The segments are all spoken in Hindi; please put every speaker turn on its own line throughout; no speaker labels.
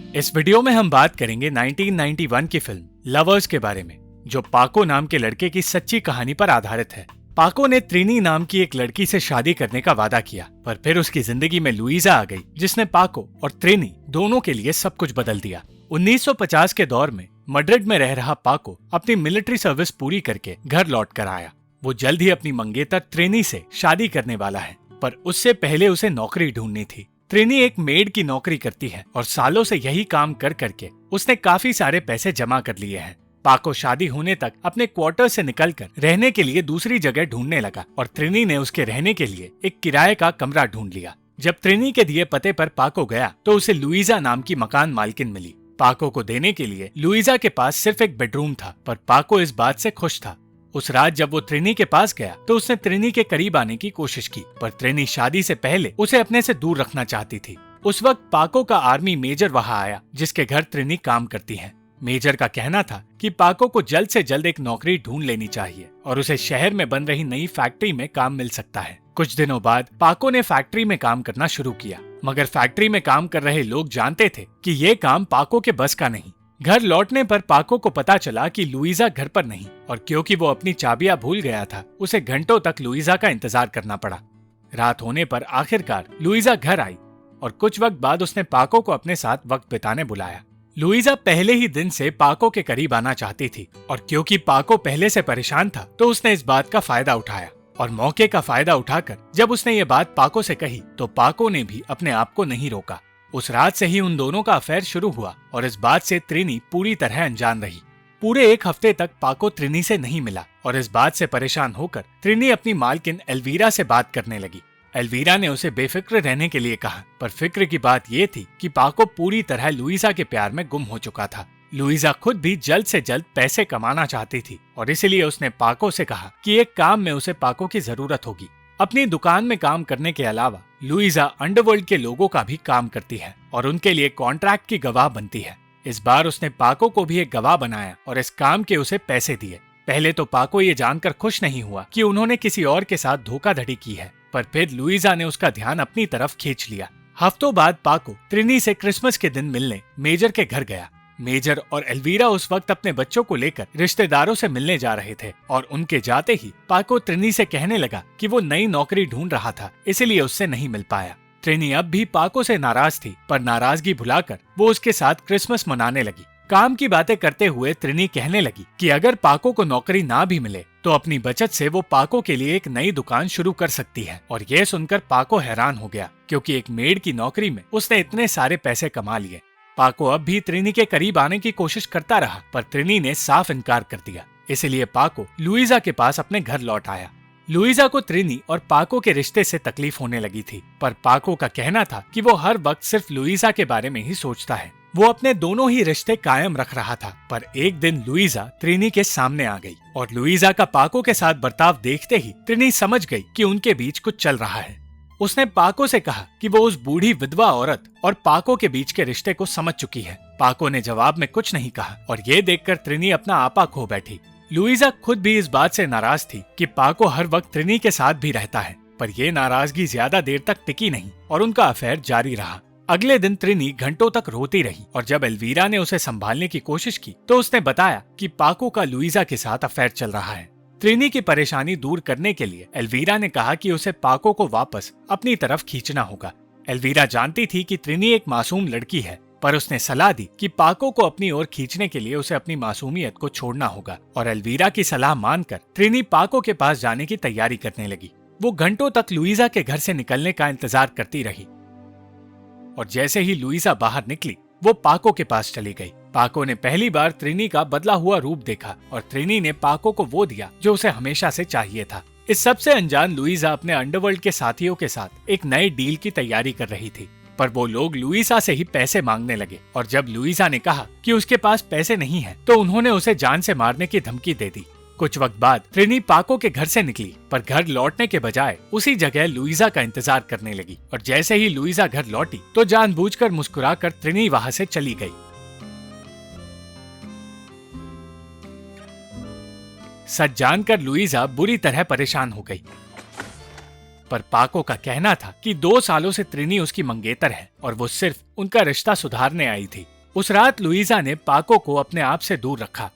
इस वीडियो में हम बात करेंगे 1991 की फिल्म लवर्स के बारे में, जो पाको नाम के लड़के की सच्ची कहानी पर आधारित है। पाको ने त्रिनी नाम की एक लड़की से शादी करने का वादा किया, पर फिर उसकी जिंदगी में लुइजा आ गई, जिसने पाको और त्रिनी दोनों के लिए सब कुछ बदल दिया। 1950 के दौर में मैड्रिड में रह रहा पाको अपनी मिलिट्री सर्विस पूरी करके घर लौट कर आया। वो जल्द ही अपनी मंगेतर त्रिनी से शादी करने वाला है, पर उससे पहले उसे नौकरी ढूंढनी थी। त्रिनी एक मेड की नौकरी करती है और सालों से यही काम कर करके उसने काफी सारे पैसे जमा कर लिए हैं। पाको शादी होने तक अपने क्वार्टर से निकलकर रहने के लिए दूसरी जगह ढूंढने लगा और त्रिनी ने उसके रहने के लिए एक किराए का कमरा ढूंढ लिया। जब त्रिनी के दिए पते पर पाको गया तो उसे लुइजा नाम की मकान मालकिन मिली। पाको को देने के लिए लुइजा के पास सिर्फ एक बेडरूम था, पर पाको इस बात से खुश था। उस रात जब वो त्रिनी के पास गया तो उसने त्रिनी के करीब आने की कोशिश की, पर त्रिनी शादी से पहले उसे अपने से दूर रखना चाहती थी। उस वक्त पाको का आर्मी मेजर वहां आया, जिसके घर त्रिनी काम करती है। मेजर का कहना था कि पाको को जल्द से जल्द एक नौकरी ढूंढ लेनी चाहिए और उसे शहर में बन रही नई फैक्ट्री में काम मिल सकता है। कुछ दिनों बाद पाको ने फैक्ट्री में काम करना शुरू किया, मगर फैक्ट्री में काम कर रहे लोग जानते थे कि ये काम पाको के बस का नहीं। घर लौटने पर पाको को पता चला कि लुइजा घर पर नहीं, और क्योंकि वो अपनी चाबियां भूल गया था, उसे घंटों तक लुइजा का इंतजार करना पड़ा। रात होने पर आखिरकार लुइजा घर आई और कुछ वक्त बाद उसने पाको को अपने साथ वक्त बिताने बुलाया। लुइजा पहले ही दिन से पाको के करीब आना चाहती थी, और क्योंकि पाको पहले से परेशान था तो उसने इस बात का फायदा उठाया। और मौके का फायदा उठाकर जब उसने ये बात पाको से कही तो पाको ने भी अपने आप को नहीं रोका। उस रात से ही उन दोनों का अफेयर शुरू हुआ और इस बात से त्रिनी पूरी तरह अनजान रही। पूरे एक हफ्ते तक पाको त्रिनी से नहीं मिला और इस बात से परेशान होकर त्रिनी अपनी मालकिन एल्वीरा से बात करने लगी। एल्वीरा ने उसे बेफिक्र रहने के लिए कहा, पर फिक्र की बात ये थी कि पाको पूरी तरह लुइजा के प्यार में गुम हो चुका था। लुइजा खुद भी जल्द से जल्द पैसे कमाना चाहती थी और इसलिए उसने पाको से कहा कि एक काम में उसे पाको की जरूरत होगी। अपनी दुकान में काम करने के अलावा लुइजा अंडरवर्ल्ड के लोगों का भी काम करती है और उनके लिए कॉन्ट्रैक्ट की गवाह बनती है। इस बार उसने पाको को भी एक गवाह बनाया और इस काम के उसे पैसे दिए। पहले तो पाको ये जानकर खुश नहीं हुआ कि उन्होंने किसी और के साथ धोखाधड़ी की है, पर फिर लुइजा ने उसका ध्यान अपनी तरफ खींच लिया। हफ्तों बाद पाको त्रिनी से क्रिसमस के दिन मिलने मेजर के घर गया। मेजर और एल्वीरा उस वक्त अपने बच्चों को लेकर रिश्तेदारों से मिलने जा रहे थे और उनके जाते ही पाको त्रिनी से कहने लगा कि वो नई नौकरी ढूंढ रहा था, इसलिए उससे नहीं मिल पाया। त्रिनी अब भी पाको से नाराज थी, पर नाराजगी भुलाकर वो उसके साथ क्रिसमस मनाने लगी। काम की बातें करते हुए त्रिनी कहने लगी कि अगर पाको को नौकरी ना भी मिले तो अपनी बचत से वो पाको के लिए एक नई दुकान शुरू कर सकती है। और ये सुनकर पाको हैरान हो गया, क्योंकि एक मेड की नौकरी में उसने इतने सारे पैसे कमा लिए। पाको अब भी त्रिनी के करीब आने की कोशिश करता रहा, पर त्रिनी ने साफ इनकार कर दिया। इसलिए पाको लुइजा के पास अपने घर लौट आया। लुइजा को त्रिनी और पाको के रिश्ते से तकलीफ होने लगी थी, पर पाको का कहना था कि वो हर वक्त सिर्फ लुइजा के बारे में ही सोचता है। वो अपने दोनों ही रिश्ते कायम रख रहा था, पर एक दिन लुइजा त्रिनी के सामने आ गई और लुइजा का पाको के साथ बर्ताव देखते ही त्रिनी समझ गई कि उनके बीच कुछ चल रहा है। उसने पाको से कहा कि वो उस बूढ़ी विधवा औरत और पाको के बीच के रिश्ते को समझ चुकी है। पाको ने जवाब में कुछ नहीं कहा और ये देखकर त्रिनी अपना आपा खो बैठी। लुइजा खुद भी इस बात से नाराज थी कि पाको हर वक्त त्रिनी के साथ भी रहता है, पर यह नाराजगी ज्यादा देर तक टिकी नहीं और उनका अफेयर जारी रहा। अगले दिन त्रिनी घंटों तक रोती रही और जब एल्वीरा ने उसे संभालने की कोशिश की तो उसने बताया कि पाको का लुइजा के साथ अफेयर चल रहा है। त्रिनी की परेशानी दूर करने के लिए एल्वीरा ने कहा कि उसे पाको को वापस अपनी तरफ खींचना होगा। एल्वीरा जानती थी कि त्रिनी एक मासूम लड़की है, पर उसने सलाह दी कि पाको को अपनी ओर खींचने के लिए उसे अपनी मासूमियत को छोड़ना होगा। और एल्वीरा की सलाह मानकर त्रिनी पाको के पास जाने की तैयारी करने लगी। वो घंटों तक लुइजा के घर से निकलने का इंतजार करती रही और जैसे ही लुइजा बाहर निकली वो पाको के पास चली गई। पाको ने पहली बार त्रिनी का बदला हुआ रूप देखा और त्रिनी ने पाको को वो दिया जो उसे हमेशा से चाहिए था। इस सबसे अनजान लुइजा अपने अंडरवर्ल्ड के साथियों के साथ एक नए डील की तैयारी कर रही थी, पर वो लोग लुइजा से ही पैसे मांगने लगे और जब लुइजा ने कहा कि उसके पास पैसे नहीं है तो उन्होंने उसे जान से मारने की धमकी दे दी। कुछ वक्त बाद त्रिनी पाको के घर से निकली, पर घर लौटने के बजाय उसी जगह लुइजा का इंतजार करने लगी और जैसे ही लुइजा घर लौटी तो जानबूझकर मुस्कुराकर त्रिनी वहां से चली गई। सच जानकर लुइजा बुरी तरह परेशान हो गई, पर पाको का कहना था कि 2 सालों से त्रिनी उसकी मंगेतर है और वो सिर्फ उनका रिश्ता सुधारने आई थी। उस रात लुइजा ने पाको को अपने आप से दूर रखा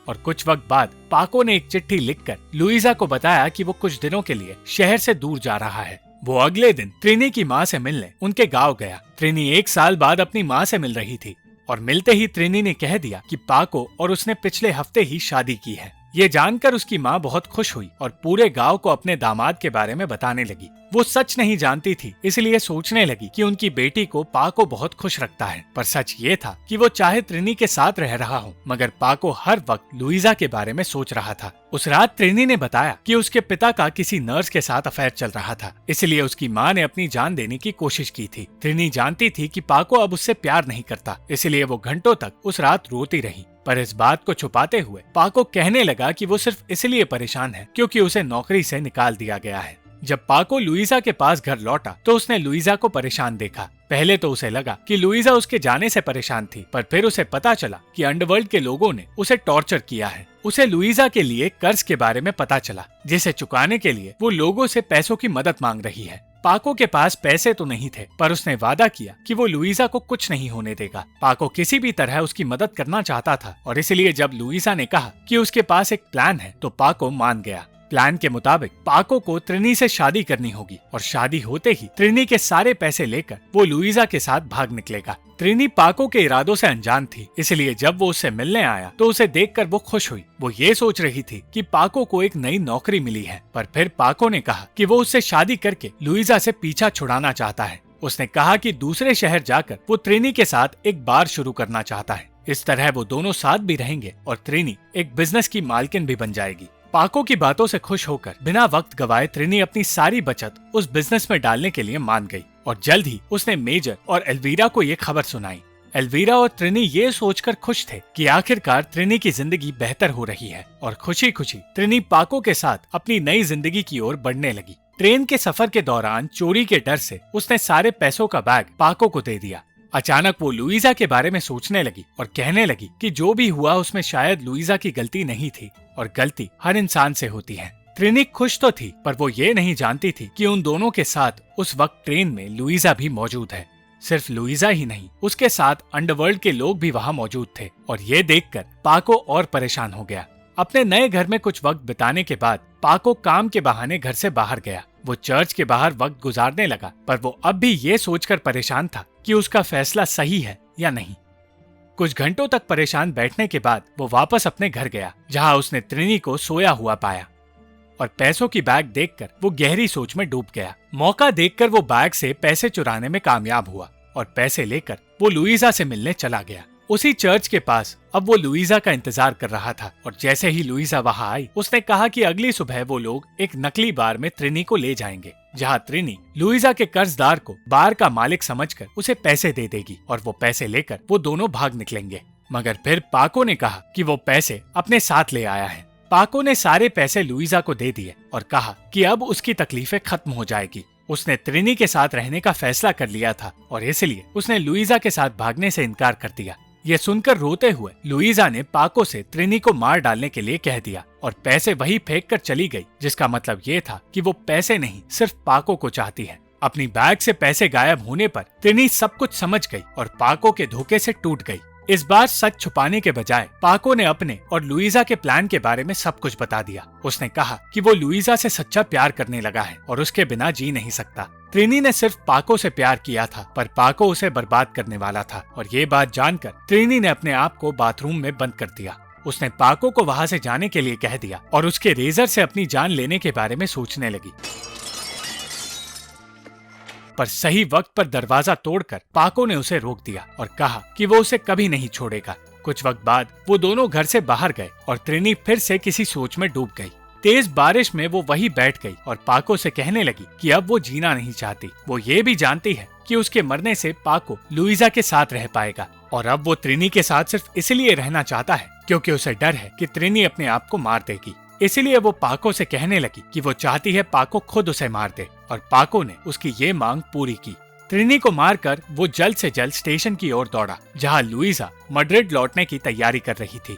और कुछ वक्त बाद पाको ने एक चिट्ठी लिखकर लुइजा को बताया कि वो कुछ दिनों के लिए शहर से दूर जा रहा है। वो अगले दिन ट्रिनी की माँ से मिलने उनके गांव गया। ट्रिनी 1 साल बाद अपनी माँ से मिल रही थी और मिलते ही ट्रिनी ने कह दिया कि पाको और उसने पिछले हफ्ते ही शादी की है। ये जानकर उसकी माँ बहुत खुश हुई और पूरे गांव को अपने दामाद के बारे में बताने लगी। वो सच नहीं जानती थी, इसलिए सोचने लगी कि उनकी बेटी को पाको बहुत खुश रखता है, पर सच ये था कि वो चाहे ट्रिनी के साथ रह रहा हो, मगर पाको हर वक्त लुइजा के बारे में सोच रहा था। उस रात ट्रिनी ने बताया कि उसके पिता का किसी नर्स के साथ अफेयर चल रहा था, इसलिए उसकी माँ ने अपनी जान देने की कोशिश की थी। ट्रिनी जानती थी कि पाको अब उससे प्यार नहीं करता, इसलिए वो घंटों तक उस रात रोती रही। पर इस बात को छुपाते हुए पाको कहने लगा कि वो सिर्फ इसलिए परेशान है क्योंकि उसे नौकरी से निकाल दिया गया है। जब पाको लुइजा के पास घर लौटा तो उसने लुइजा को परेशान देखा। पहले तो उसे लगा कि लुइजा उसके जाने से परेशान थी, पर फिर उसे पता चला कि अंडरवर्ल्ड के लोगों ने उसे टॉर्चर किया है। उसे लुइजा के लिए कर्ज के बारे में पता चला, जिसे चुकाने के लिए वो लोगों से पैसों की मदद मांग रही है। पाको के पास पैसे तो नहीं थे, पर उसने वादा किया कि वो लुइजा को कुछ नहीं होने देगा। पाको किसी भी तरह उसकी मदद करना चाहता था और इसलिए जब लुइजा ने कहा कि उसके पास एक प्लान है तो पाको मान गया। प्लान के मुताबिक पाको को ट्रिनी से शादी करनी होगी और शादी होते ही ट्रिनी के सारे पैसे लेकर वो लुइजा के साथ भाग निकलेगा। ट्रिनी पाको के इरादों से अनजान थी, इसलिए जब वो उससे मिलने आया तो उसे देखकर वो खुश हुई। वो ये सोच रही थी कि पाको को एक नई नौकरी मिली है, पर फिर पाको ने कहा कि वो उससे शादी करके लुइजा से पीछा छुड़ाना चाहता है। उसने कहा कि दूसरे शहर जाकर वो ट्रिनी के साथ एक बार शुरू करना चाहता है। इस तरह वो दोनों साथ भी रहेंगे और ट्रिनी एक बिजनेस की मालकिन भी बन जाएगी। पाको की बातों से खुश होकर बिना वक्त गवाए ट्रिनी अपनी सारी बचत उस बिजनेस में डालने के लिए मान गई और जल्द ही उसने मेजर और एल्वीरा को ये खबर सुनाई। एल्वीरा और ट्रिनी ये सोचकर खुश थे कि आखिरकार ट्रिनी की जिंदगी बेहतर हो रही है और खुशी खुशी ट्रिनी पाको के साथ अपनी नई जिंदगी की ओर बढ़ने लगी। ट्रेन के सफर के दौरान चोरी के डर से उसने सारे पैसों का बैग पाको को दे दिया। अचानक वो लुइजा के बारे में सोचने लगी और कहने लगी कि जो भी हुआ उसमें शायद लुइजा की गलती नहीं थी और गलती हर इंसान से होती है। ट्रिनी खुश तो थी, पर वो ये नहीं जानती थी कि उन दोनों के साथ उस वक्त ट्रेन में लुइजा भी मौजूद है। सिर्फ लुइजा ही नहीं, उसके साथ अंडरवर्ल्ड के लोग भी वहाँ मौजूद थे और ये देखकर पाको और परेशान हो गया। अपने नए घर में कुछ वक्त बिताने के बाद पाको काम के बहाने घर से बाहर गया। वो चर्च के बाहर वक्त गुजारने लगा, पर वो अब भी ये सोचकर परेशान था कि उसका फैसला सही है या नहीं। कुछ घंटों तक परेशान बैठने के बाद वो वापस अपने घर गया, जहां उसने ट्रिनी को सोया हुआ पाया और पैसों की बैग देखकर वो गहरी सोच में डूब गया। मौका देखकर वो बैग से पैसे चुराने में कामयाब हुआ और पैसे लेकर वो लुइजा से मिलने चला गया। उसी चर्च के पास अब वो लुइजा का इंतजार कर रहा था और जैसे ही लुइजा वहां आई उसने कहा कि अगली सुबह वो लोग एक नकली बार में ट्रिनी को ले जाएंगे, जहां ट्रिनी लुइजा के कर्जदार को बार का मालिक समझकर उसे पैसे दे देगी और वो पैसे लेकर वो दोनों भाग निकलेंगे। मगर फिर पाको ने कहा कि वो पैसे अपने साथ ले आया है। पाको ने सारे पैसे लुइजा को दे दिए और कहा कि अब उसकी तकलीफें खत्म हो जाएगी। उसने ट्रिनी के साथ रहने का फैसला कर लिया था और इसलिए उसने लुइजा के साथ भागने से इनकार कर दिया। ये सुनकर रोते हुए लुइजा ने पाको से ट्रिनी को मार डालने के लिए कह दिया और पैसे वही फेंक कर चली गई, जिसका मतलब ये था कि वो पैसे नहीं सिर्फ पाको को चाहती है। अपनी बैग से पैसे गायब होने पर ट्रिनी सब कुछ समझ गई और पाको के धोखे से टूट गई। इस बार सच छुपाने के बजाय पाको ने अपने और लुइजा के प्लान के बारे में सब कुछ बता दिया। उसने कहा कि वो लुइजा से सच्चा प्यार करने लगा है और उसके बिना जी नहीं सकता। ट्रिनी ने सिर्फ पाको से प्यार किया था, पर पाको उसे बर्बाद करने वाला था और ये बात जानकर ट्रिनी ने अपने आप को बाथरूम में बंद कर दिया। उसने पाको को वहाँ से जाने के लिए कह दिया और उसके रेजर से अपनी जान लेने के बारे में सोचने लगी। पर सही वक्त पर दरवाजा तोड़कर पाको ने उसे रोक दिया और कहा कि वो उसे कभी नहीं छोड़ेगा। कुछ वक्त बाद वो दोनों घर से बाहर गए और ट्रिनी फिर से किसी सोच में डूब गई। तेज बारिश में वो वहीं बैठ गई और पाको से कहने लगी कि अब वो जीना नहीं चाहती। वो ये भी जानती है कि उसके मरने से पाको लुइजा के साथ रह पाएगा और अब वो ट्रिनी के साथ सिर्फ इसलिए रहना चाहता है क्योंकि उसे डर है कि ट्रिनी अपने आप को मार देगी। इसलिए वो पाको से कहने लगी कि वो चाहती है पाको खुद उसे मार दे और पाको ने उसकी ये मांग पूरी की। ट्रिनी को मारकर वो जल्द से जल्द स्टेशन की ओर दौड़ा, जहां लुइजा मैड्रिड लौटने की तैयारी कर रही थी।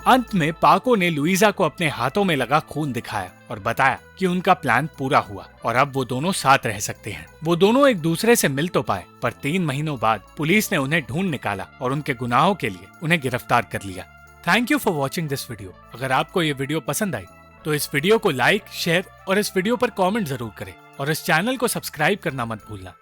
अंत में पाको ने लुइजा को अपने हाथों में लगा खून दिखाया और बताया कि उनका प्लान पूरा हुआ और अब वो दोनों साथ रह सकते हैं। वो दोनों एक दूसरे से मिल तो पाए, पर 3 महीनों बाद पुलिस ने उन्हें ढूंढ निकाला और उनके गुनाहों के लिए उन्हें गिरफ्तार कर लिया। Thank you for watching this video. अगर आपको ये वीडियो पसंद आई तो इस वीडियो को लाइक, शेयर और इस वीडियो पर कमेंट जरूर करें और इस चैनल को सब्सक्राइब करना मत भूलना।